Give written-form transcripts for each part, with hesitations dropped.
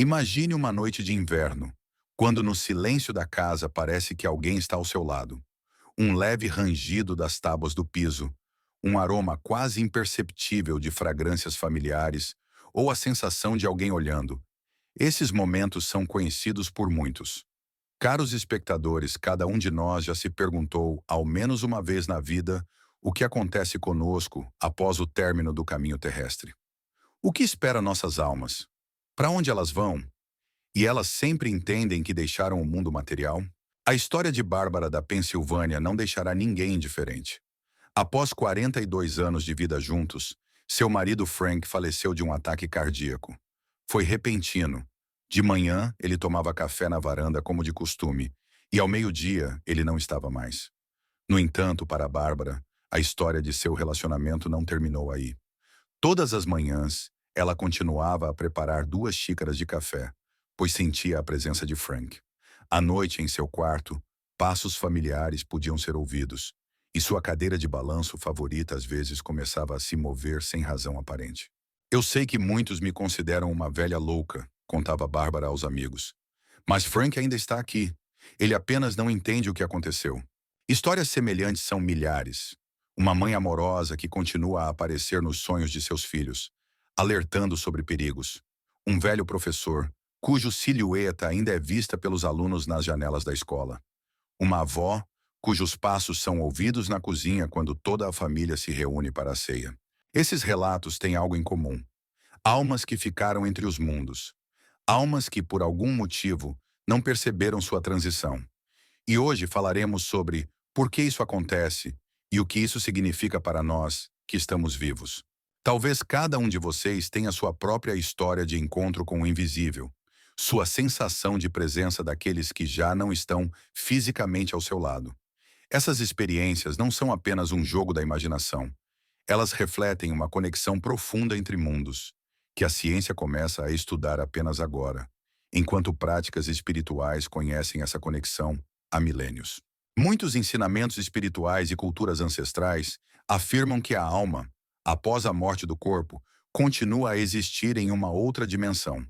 Imagine uma noite de inverno, quando no silêncio da casa parece que alguém está ao seu lado. Um leve rangido das tábuas do piso, um aroma quase imperceptível de fragrâncias familiares, ou a sensação de alguém olhando. Esses momentos são conhecidos por muitos. Caros espectadores, cada um de nós já se perguntou, ao menos uma vez na vida, o que acontece conosco após o término do caminho terrestre. O que espera nossas almas? Para onde elas vão? E elas sempre entendem que deixaram o mundo material? A história de Bárbara da Pensilvânia não deixará ninguém indiferente. Após 42 anos de vida juntos, seu marido Frank faleceu de um ataque cardíaco. Foi repentino. De manhã, ele tomava café na varanda como de costume, e ao meio-dia, ele não estava mais. No entanto, para Bárbara, a história de seu relacionamento não terminou aí. Todas as manhãs, ela continuava a preparar 2 xícaras de café, pois sentia a presença de Frank. À noite, em seu quarto, passos familiares podiam ser ouvidos, e sua cadeira de balanço favorita às vezes começava a se mover sem razão aparente. Eu sei que muitos me consideram uma velha louca, contava Bárbara aos amigos. Mas Frank ainda está aqui. Ele apenas não entende o que aconteceu. Histórias semelhantes são milhares. Uma mãe amorosa que continua a aparecer nos sonhos de seus filhos, alertando sobre perigos. Um velho professor, cujo silhueta ainda é vista pelos alunos nas janelas da escola. Uma avó, cujos passos são ouvidos na cozinha quando toda a família se reúne para a ceia. Esses relatos têm algo em comum. Almas que ficaram entre os mundos. Almas que, por algum motivo, não perceberam sua transição. E hoje falaremos sobre por que isso acontece e o que isso significa para nós que estamos vivos. Talvez cada um de vocês tenha sua própria história de encontro com o invisível, sua sensação de presença daqueles que já não estão fisicamente ao seu lado. Essas experiências não são apenas um jogo da imaginação. Elas refletem uma conexão profunda entre mundos, que a ciência começa a estudar apenas agora, enquanto práticas espirituais conhecem essa conexão há milênios. Muitos ensinamentos espirituais e culturas ancestrais afirmam que a alma, após a morte do corpo, continua a existir em uma outra dimensão.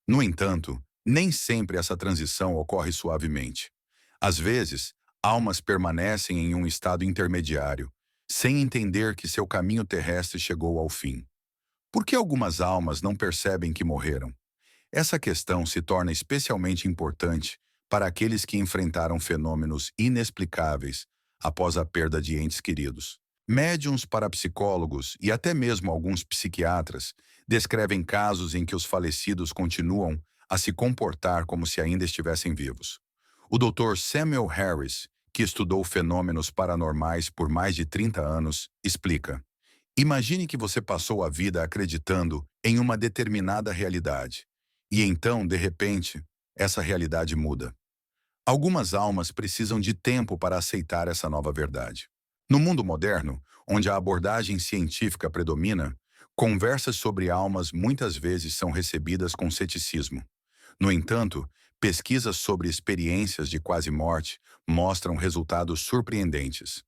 No entanto, nem sempre essa transição ocorre suavemente. Às vezes, almas permanecem em um estado intermediário, sem entender que seu caminho terrestre chegou ao fim. Por que algumas almas não percebem que morreram? Essa questão se torna especialmente importante para aqueles que enfrentaram fenômenos inexplicáveis após a perda de entes queridos. Médiuns, parapsicólogos e até mesmo alguns psiquiatras descrevem casos em que os falecidos continuam a se comportar como se ainda estivessem vivos. O Dr. Samuel Harris, que estudou fenômenos paranormais por mais de 30 anos, explica: imagine que você passou a vida acreditando em uma determinada realidade, e então, de repente, essa realidade muda. Algumas almas precisam de tempo para aceitar essa nova verdade. No mundo moderno, onde a abordagem científica predomina, conversas sobre almas muitas vezes são recebidas com ceticismo. No entanto, pesquisas sobre experiências de quase morte mostram resultados surpreendentes.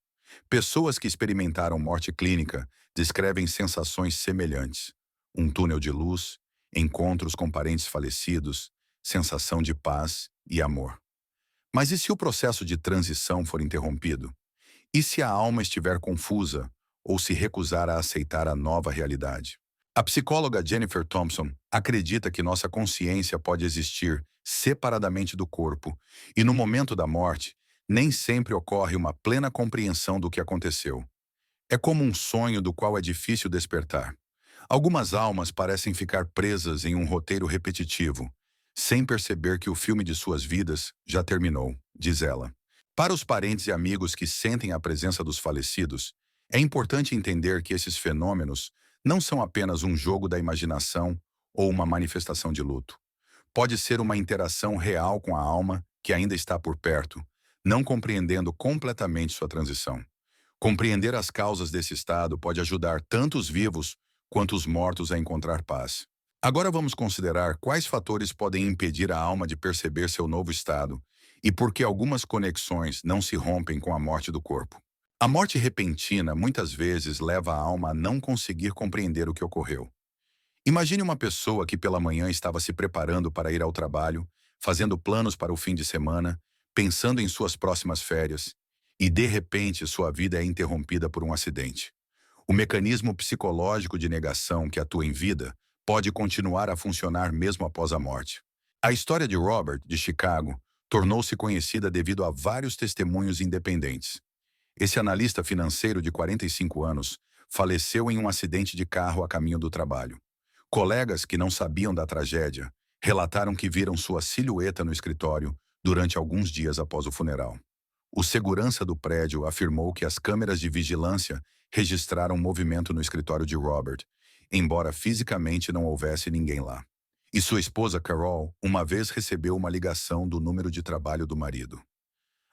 Pessoas que experimentaram morte clínica descrevem sensações semelhantes. Um túnel de luz, encontros com parentes falecidos, sensação de paz e amor. Mas e se o processo de transição for interrompido? E se a alma estiver confusa ou se recusar a aceitar a nova realidade? A psicóloga Jennifer Thompson acredita que nossa consciência pode existir separadamente do corpo e, no momento da morte, nem sempre ocorre uma plena compreensão do que aconteceu. É como um sonho do qual é difícil despertar. Algumas almas parecem ficar presas em um roteiro repetitivo, sem perceber que o filme de suas vidas já terminou, diz ela. Para os parentes e amigos que sentem a presença dos falecidos, é importante entender que esses fenômenos não são apenas um jogo da imaginação ou uma manifestação de luto. Pode ser uma interação real com a alma que ainda está por perto, não compreendendo completamente sua transição. Compreender as causas desse estado pode ajudar tanto os vivos quanto os mortos a encontrar paz. Agora vamos considerar quais fatores podem impedir a alma de perceber seu novo estado e por que algumas conexões não se rompem com a morte do corpo. A morte repentina muitas vezes leva a alma a não conseguir compreender o que ocorreu. Imagine uma pessoa que pela manhã estava se preparando para ir ao trabalho, fazendo planos para o fim de semana, pensando em suas próximas férias, e de repente sua vida é interrompida por um acidente. O mecanismo psicológico de negação que atua em vida pode continuar a funcionar mesmo após a morte. A história de Robert, de Chicago, tornou-se conhecida devido a vários testemunhos independentes. Esse analista financeiro de 45 anos faleceu em um acidente de carro a caminho do trabalho. Colegas que não sabiam da tragédia relataram que viram sua silhueta no escritório durante alguns dias após o funeral. O segurança do prédio afirmou que as câmeras de vigilância registraram movimento no escritório de Robert, embora fisicamente não houvesse ninguém lá. E sua esposa Carol uma vez recebeu uma ligação do número de trabalho do marido.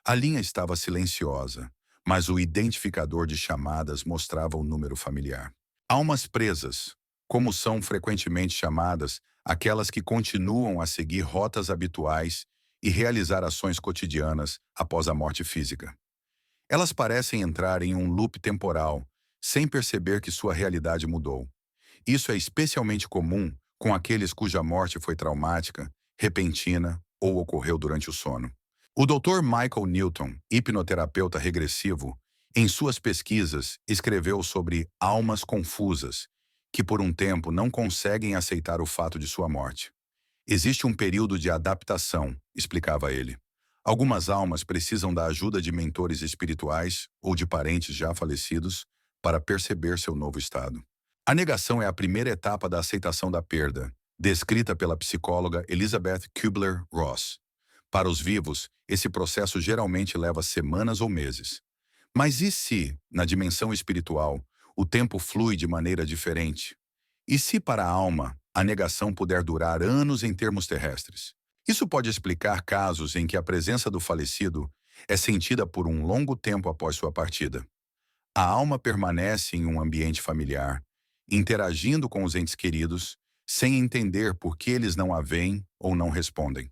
A linha estava silenciosa, mas o identificador de chamadas mostrava o número familiar. Almas presas, como são frequentemente chamadas, aquelas que continuam a seguir rotas habituais e realizar ações cotidianas após a morte física. Elas parecem entrar em um loop temporal, sem perceber que sua realidade mudou. Isso é especialmente comum com aqueles cuja morte foi traumática, repentina ou ocorreu durante o sono. O Dr. Michael Newton, hipnoterapeuta regressivo, em suas pesquisas escreveu sobre almas confusas, que por um tempo não conseguem aceitar o fato de sua morte. Existe um período de adaptação, explicava ele. Algumas almas precisam da ajuda de mentores espirituais ou de parentes já falecidos para perceber seu novo estado. A negação é a primeira etapa da aceitação da perda, descrita pela psicóloga Elizabeth Kubler-Ross. Para os vivos, esse processo geralmente leva semanas ou meses. Mas e se, na dimensão espiritual, o tempo flui de maneira diferente? E se para a alma, a negação puder durar anos em termos terrestres? Isso pode explicar casos em que a presença do falecido é sentida por um longo tempo após sua partida. A alma permanece em um ambiente familiar, interagindo com os entes queridos, sem entender por que eles não a veem ou não respondem.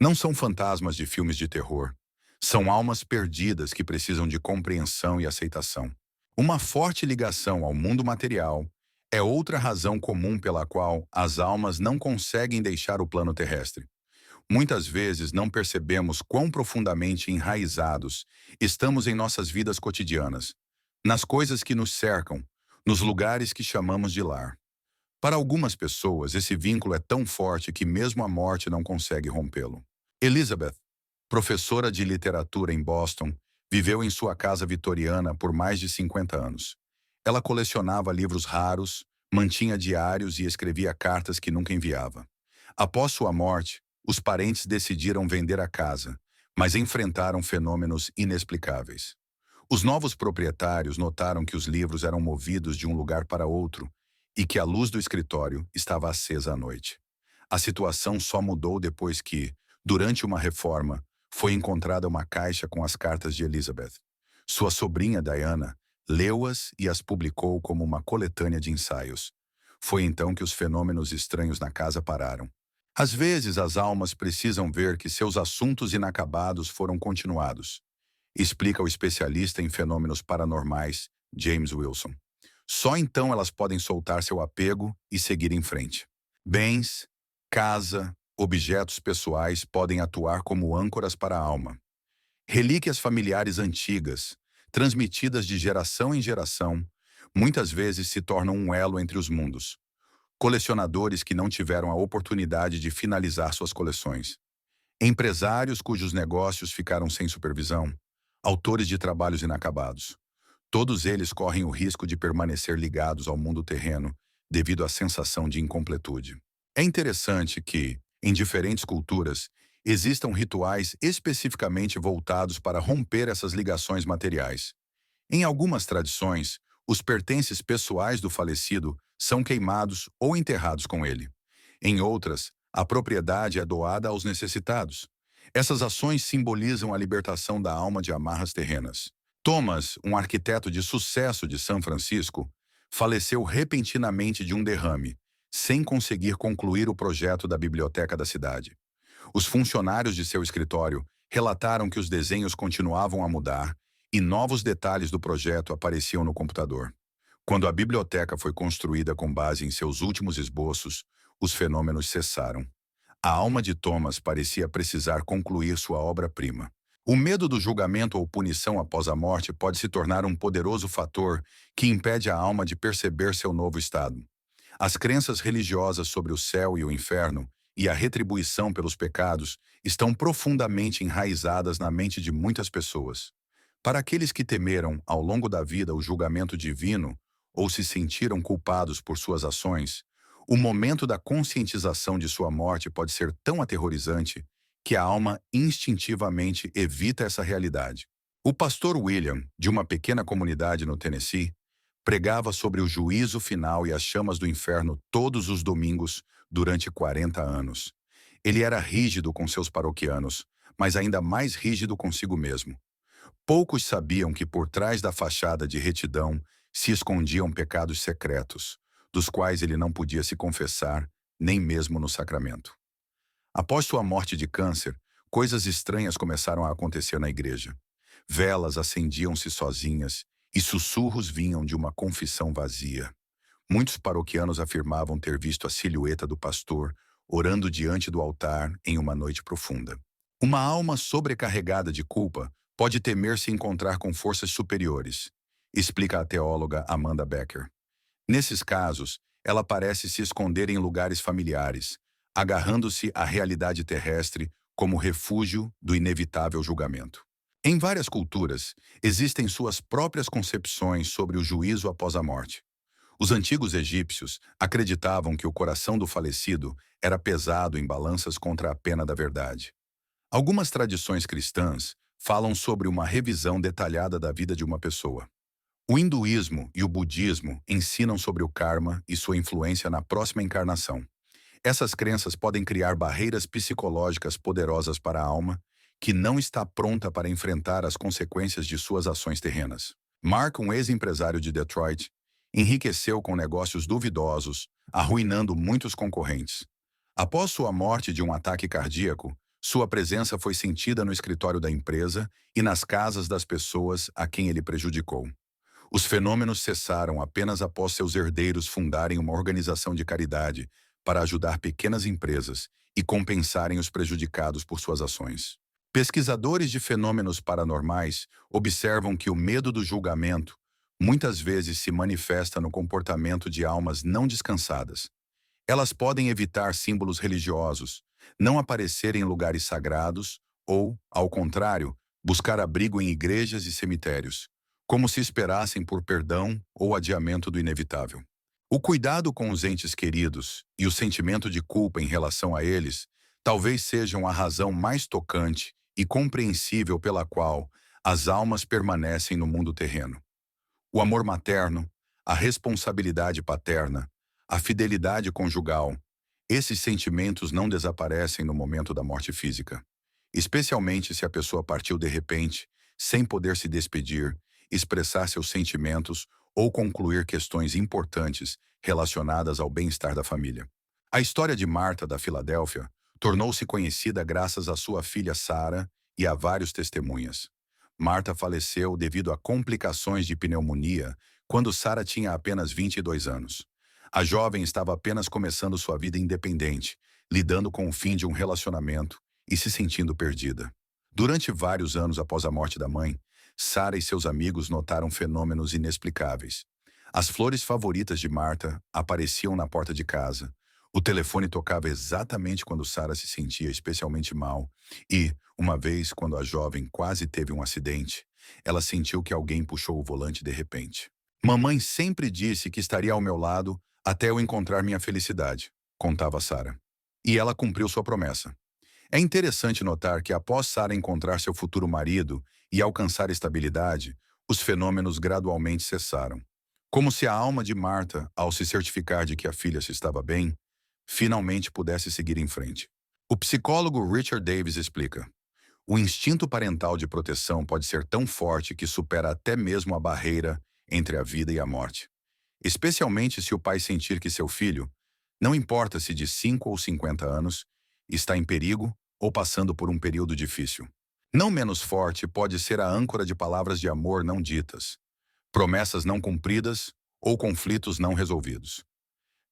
Não são fantasmas de filmes de terror. São almas perdidas que precisam de compreensão e aceitação. Uma forte ligação ao mundo material é outra razão comum pela qual as almas não conseguem deixar o plano terrestre. Muitas vezes não percebemos quão profundamente enraizados estamos em nossas vidas cotidianas, nas coisas que nos cercam, nos lugares que chamamos de lar. Para algumas pessoas, esse vínculo é tão forte que mesmo a morte não consegue rompê-lo. Elizabeth, professora de literatura em Boston, viveu em sua casa vitoriana por mais de 50 anos. Ela colecionava livros raros, mantinha diários e escrevia cartas que nunca enviava. Após sua morte, os parentes decidiram vender a casa, mas enfrentaram fenômenos inexplicáveis. Os novos proprietários notaram que os livros eram movidos de um lugar para outro e que a luz do escritório estava acesa à noite. A situação só mudou depois que, durante uma reforma, foi encontrada uma caixa com as cartas de Elizabeth. Sua sobrinha, Diana, leu-as e as publicou como uma coletânea de ensaios. Foi então que os fenômenos estranhos na casa pararam. Às vezes, as almas precisam ver que seus assuntos inacabados foram continuados, explica o especialista em fenômenos paranormais, James Wilson. Só então elas podem soltar seu apego e seguir em frente. Bens, casa, objetos pessoais podem atuar como âncoras para a alma. Relíquias familiares antigas, transmitidas de geração em geração, muitas vezes se tornam um elo entre os mundos. Colecionadores que não tiveram a oportunidade de finalizar suas coleções. Empresários cujos negócios ficaram sem supervisão. Autores de trabalhos inacabados. Todos eles correm o risco de permanecer ligados ao mundo terreno devido à sensação de incompletude. É interessante que, em diferentes culturas, existam rituais especificamente voltados para romper essas ligações materiais. Em algumas tradições, os pertences pessoais do falecido são queimados ou enterrados com ele. Em outras, a propriedade é doada aos necessitados. Essas ações simbolizam a libertação da alma de amarras terrenas. Thomas, um arquiteto de sucesso de São Francisco, faleceu repentinamente de um derrame, sem conseguir concluir o projeto da biblioteca da cidade. Os funcionários de seu escritório relataram que os desenhos continuavam a mudar e novos detalhes do projeto apareciam no computador. Quando a biblioteca foi construída com base em seus últimos esboços, os fenômenos cessaram. A alma de Thomas parecia precisar concluir sua obra-prima. O medo do julgamento ou punição após a morte pode se tornar um poderoso fator que impede a alma de perceber seu novo estado. As crenças religiosas sobre o céu e o inferno e a retribuição pelos pecados estão profundamente enraizadas na mente de muitas pessoas. Para aqueles que temeram, ao longo da vida, o julgamento divino ou se sentiram culpados por suas ações, o momento da conscientização de sua morte pode ser tão aterrorizante que a alma instintivamente evita essa realidade. O pastor William, de uma pequena comunidade no Tennessee, pregava sobre o juízo final e as chamas do inferno todos os domingos durante 40 anos. Ele era rígido com seus paroquianos, mas ainda mais rígido consigo mesmo. Poucos sabiam que por trás da fachada de retidão se escondiam pecados secretos, dos quais ele não podia se confessar, nem mesmo no sacramento. Após sua morte de câncer, coisas estranhas começaram a acontecer na igreja. Velas acendiam-se sozinhas e sussurros vinham de uma confissão vazia. Muitos paroquianos afirmavam ter visto a silhueta do pastor orando diante do altar em uma noite profunda. Uma alma sobrecarregada de culpa pode temer se encontrar com forças superiores, explica a teóloga Amanda Becker. Nesses casos, ela parece se esconder em lugares familiares, agarrando-se à realidade terrestre como refúgio do inevitável julgamento. Em várias culturas, existem suas próprias concepções sobre o juízo após a morte. Os antigos egípcios acreditavam que o coração do falecido era pesado em balanças contra a pena da verdade. Algumas tradições cristãs falam sobre uma revisão detalhada da vida de uma pessoa. O hinduísmo e o budismo ensinam sobre o karma e sua influência na próxima encarnação. Essas crenças podem criar barreiras psicológicas poderosas para a alma, que não está pronta para enfrentar as consequências de suas ações terrenas. Mark, um ex-empresário de Detroit, enriqueceu com negócios duvidosos, arruinando muitos concorrentes. Após sua morte de um ataque cardíaco, sua presença foi sentida no escritório da empresa e nas casas das pessoas a quem ele prejudicou. Os fenômenos cessaram apenas após seus herdeiros fundarem uma organização de caridade para ajudar pequenas empresas e compensarem os prejudicados por suas ações. Pesquisadores de fenômenos paranormais observam que o medo do julgamento muitas vezes se manifesta no comportamento de almas não descansadas. Elas podem evitar símbolos religiosos, não aparecer em lugares sagrados ou, ao contrário, buscar abrigo em igrejas e cemitérios, como se esperassem por perdão ou adiamento do inevitável. O cuidado com os entes queridos e o sentimento de culpa em relação a eles talvez sejam a razão mais tocante e compreensível pela qual as almas permanecem no mundo terreno. O amor materno, a responsabilidade paterna, a fidelidade conjugal, esses sentimentos não desaparecem no momento da morte física, especialmente se a pessoa partiu de repente, sem poder se despedir, expressar seus sentimentos ou concluir questões importantes relacionadas ao bem-estar da família. A história de Marta da Filadélfia tornou-se conhecida graças à sua filha Sara e a vários testemunhas. Marta faleceu devido a complicações de pneumonia quando Sara tinha apenas 22 anos. A jovem estava apenas começando sua vida independente, lidando com o fim de um relacionamento e se sentindo perdida. Durante vários anos após a morte da mãe, Sara e seus amigos notaram fenômenos inexplicáveis. As flores favoritas de Marta apareciam na porta de casa. O telefone tocava exatamente quando Sara se sentia especialmente mal e, uma vez, quando a jovem quase teve um acidente, ela sentiu que alguém puxou o volante de repente. Mamãe sempre disse que estaria ao meu lado até eu encontrar minha felicidade, contava Sara. E ela cumpriu sua promessa. É interessante notar que após Sara encontrar seu futuro marido e alcançar estabilidade, os fenômenos gradualmente cessaram. Como se a alma de Marta, ao se certificar de que a filha se estava bem, finalmente pudesse seguir em frente. O psicólogo Richard Davis explica: o instinto parental de proteção pode ser tão forte que supera até mesmo a barreira entre a vida e a morte. Especialmente se o pai sentir que seu filho, não importa se de 5 ou 50 anos, está em perigo ou passando por um período difícil. Não menos forte pode ser a âncora de palavras de amor não ditas, promessas não cumpridas ou conflitos não resolvidos.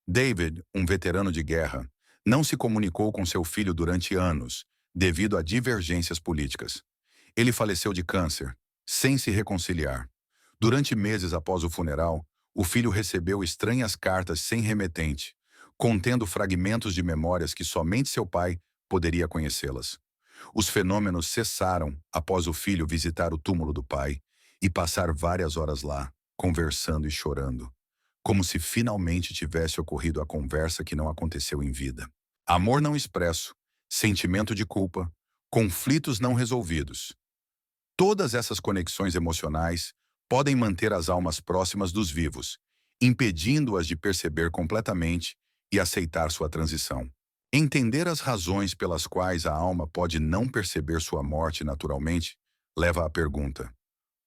David, um veterano de guerra, não se comunicou com seu filho durante anos, devido a divergências políticas. Ele faleceu de câncer, sem se reconciliar. Durante meses após o funeral, o filho recebeu estranhas cartas sem remetente, contendo fragmentos de memórias que somente seu pai poderia conhecê-las. Os fenômenos cessaram após o filho visitar o túmulo do pai e passar várias horas lá, conversando e chorando, como se finalmente tivesse ocorrido a conversa que não aconteceu em vida. Amor não expresso, sentimento de culpa, conflitos não resolvidos. Todas essas conexões emocionais podem manter as almas próximas dos vivos, impedindo-as de perceber completamente e aceitar sua transição. Entender as razões pelas quais a alma pode não perceber sua morte naturalmente leva à pergunta: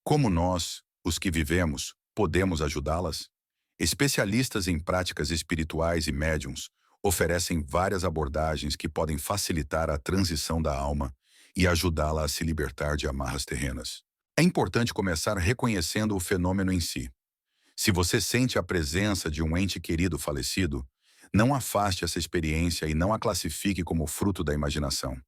como nós, os que vivemos, podemos ajudá-las? Especialistas em práticas espirituais e médiums oferecem várias abordagens que podem facilitar a transição da alma e ajudá-la a se libertar de amarras terrenas. É importante começar reconhecendo o fenômeno em si. Se você sente a presença de um ente querido falecido, não afaste essa experiência e não a classifique como fruto da imaginação.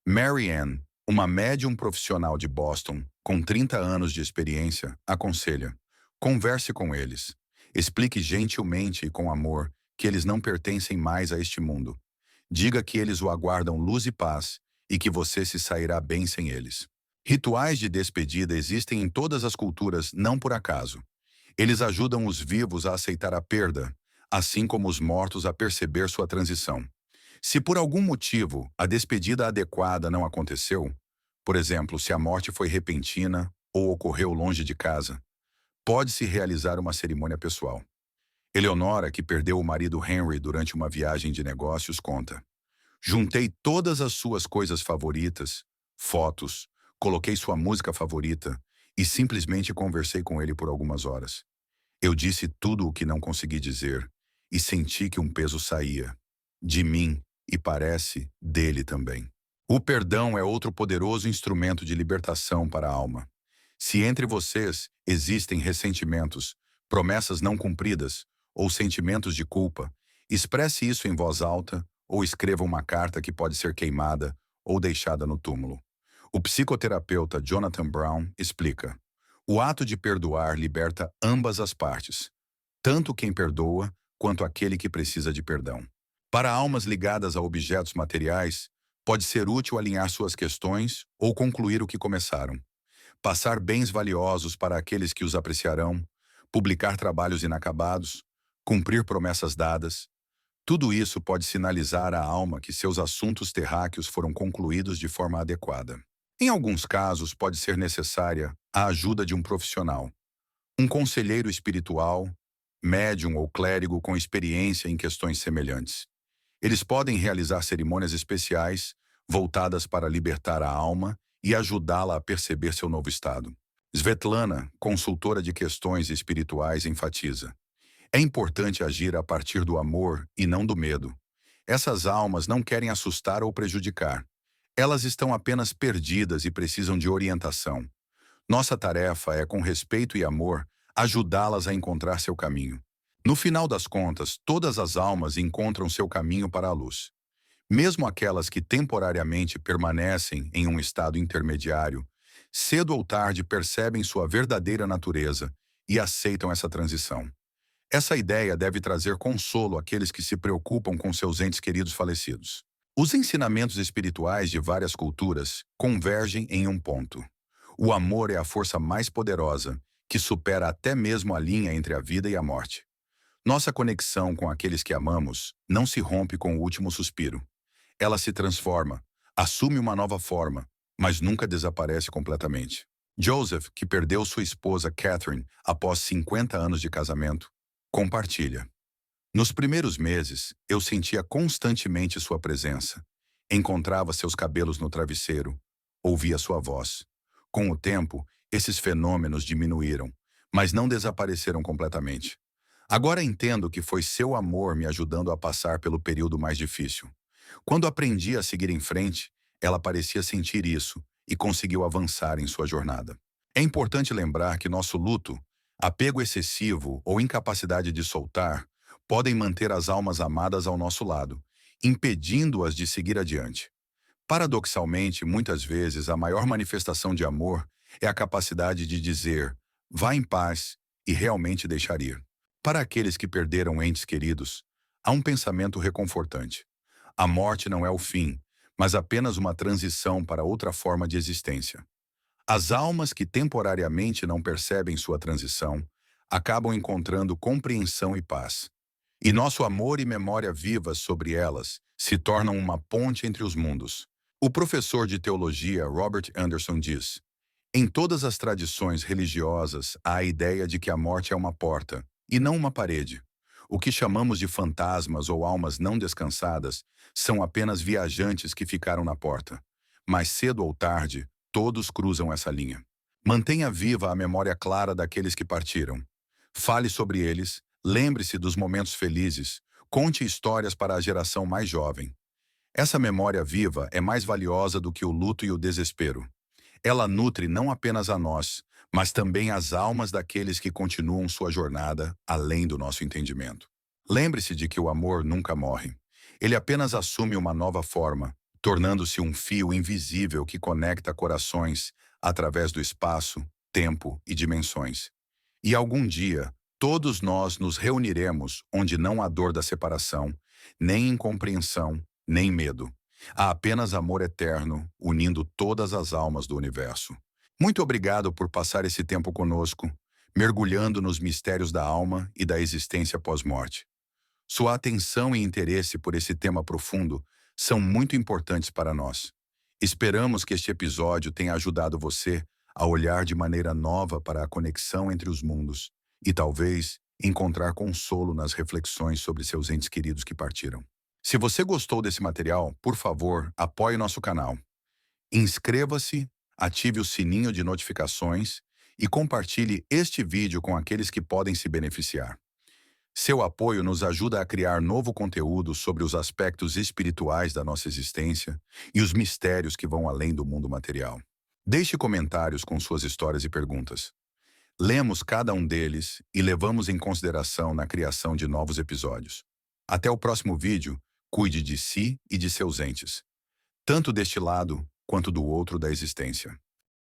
Mary Ann, uma médium profissional de Boston, com 30 anos de experiência, aconselha: converse com eles. Explique gentilmente e com amor que eles não pertencem mais a este mundo. Diga que eles o aguardam luz e paz e que você se sairá bem sem eles. Rituais de despedida existem em todas as culturas, não por acaso. Eles ajudam os vivos a aceitar a perda, assim como os mortos a perceber sua transição. Se por algum motivo a despedida adequada não aconteceu, por exemplo, se a morte foi repentina ou ocorreu longe de casa, pode-se realizar uma cerimônia pessoal. Eleonora, que perdeu o marido Henry durante uma viagem de negócios, conta: juntei todas as suas coisas favoritas, fotos, coloquei sua música favorita e simplesmente conversei com ele por algumas horas. Eu disse tudo o que não consegui dizer e senti que um peso saía de mim e parece dele também. O perdão é outro poderoso instrumento de libertação para a alma. Se entre vocês existem ressentimentos, promessas não cumpridas ou sentimentos de culpa, expresse isso em voz alta ou escreva uma carta que pode ser queimada ou deixada no túmulo. O psicoterapeuta Jonathan Brown explica: o ato de perdoar liberta ambas as partes, tanto quem perdoa quanto aquele que precisa de perdão. Para almas ligadas a objetos materiais, pode ser útil alinhar suas questões ou concluir o que começaram. Passar bens valiosos para aqueles que os apreciarão, publicar trabalhos inacabados, cumprir promessas dadas. Tudo isso pode sinalizar à alma que seus assuntos terráqueos foram concluídos de forma adequada. Em alguns casos, pode ser necessária a ajuda de um profissional, um conselheiro espiritual, médium ou clérigo com experiência em questões semelhantes. Eles podem realizar cerimônias especiais voltadas para libertar a alma e ajudá-la a perceber seu novo estado. Svetlana, consultora de questões espirituais, enfatiza: é importante agir a partir do amor e não do medo. Essas almas não querem assustar ou prejudicar. Elas estão apenas perdidas e precisam de orientação. Nossa tarefa é, com respeito e amor, ajudá-las a encontrar seu caminho. No final das contas, todas as almas encontram seu caminho para a luz. Mesmo aquelas que temporariamente permanecem em um estado intermediário, cedo ou tarde percebem sua verdadeira natureza e aceitam essa transição. Essa ideia deve trazer consolo àqueles que se preocupam com seus entes queridos falecidos. Os ensinamentos espirituais de várias culturas convergem em um ponto: o amor é a força mais poderosa, que supera até mesmo a linha entre a vida e a morte. Nossa conexão com aqueles que amamos não se rompe com o último suspiro. Ela se transforma, assume uma nova forma, mas nunca desaparece completamente. Joseph, que perdeu sua esposa Catherine após 50 anos de casamento, compartilha: nos primeiros meses, eu sentia constantemente sua presença. Encontrava seus cabelos no travesseiro, ouvia sua voz. Com o tempo, esses fenômenos diminuíram, mas não desapareceram completamente. Agora entendo que foi seu amor me ajudando a passar pelo período mais difícil. Quando aprendi a seguir em frente, ela parecia sentir isso e conseguiu avançar em sua jornada. É importante lembrar que nosso luto Apego excessivo ou incapacidade de soltar podem manter as almas amadas ao nosso lado, impedindo-as de seguir adiante. Paradoxalmente, muitas vezes, a maior manifestação de amor é a capacidade de dizer, vá em paz e realmente deixar ir. Para aqueles que perderam entes queridos, há um pensamento reconfortante. A morte não é o fim, mas apenas uma transição para outra forma de existência. As almas que temporariamente não percebem sua transição acabam encontrando compreensão e paz. E nosso amor e memória vivas sobre elas se tornam uma ponte entre os mundos. O professor de teologia Robert Anderson diz: em todas as tradições religiosas há a ideia de que a morte é uma porta, e não uma parede. O que chamamos de fantasmas ou almas não descansadas são apenas viajantes que ficaram na porta. Mais cedo ou tarde, todos cruzam essa linha. Mantenha viva a memória clara daqueles que partiram. Fale sobre eles, lembre-se dos momentos felizes, conte histórias para a geração mais jovem. Essa memória viva é mais valiosa do que o luto e o desespero. Ela nutre não apenas a nós, mas também as almas daqueles que continuam sua jornada além do nosso entendimento. Lembre-se de que o amor nunca morre. Ele apenas assume uma nova forma, tornando-se um fio invisível que conecta corações através do espaço, tempo e dimensões. E algum dia, todos nós nos reuniremos onde não há dor da separação, nem incompreensão, nem medo. Há apenas amor eterno, unindo todas as almas do universo. Muito obrigado por passar esse tempo conosco, mergulhando nos mistérios da alma e da existência pós-morte. Sua atenção e interesse por esse tema profundo são muito importantes para nós. Esperamos que este episódio tenha ajudado você a olhar de maneira nova para a conexão entre os mundos e talvez encontrar consolo nas reflexões sobre seus entes queridos que partiram. Se você gostou desse material, por favor, apoie nosso canal. Inscreva-se, ative o sininho de notificações e compartilhe este vídeo com aqueles que podem se beneficiar. Seu apoio nos ajuda a criar novo conteúdo sobre os aspectos espirituais da nossa existência e os mistérios que vão além do mundo material. Deixe comentários com suas histórias e perguntas. Lemos cada um deles e levamos em consideração na criação de novos episódios. Até o próximo vídeo, cuide de si e de seus entes, tanto deste lado quanto do outro da existência.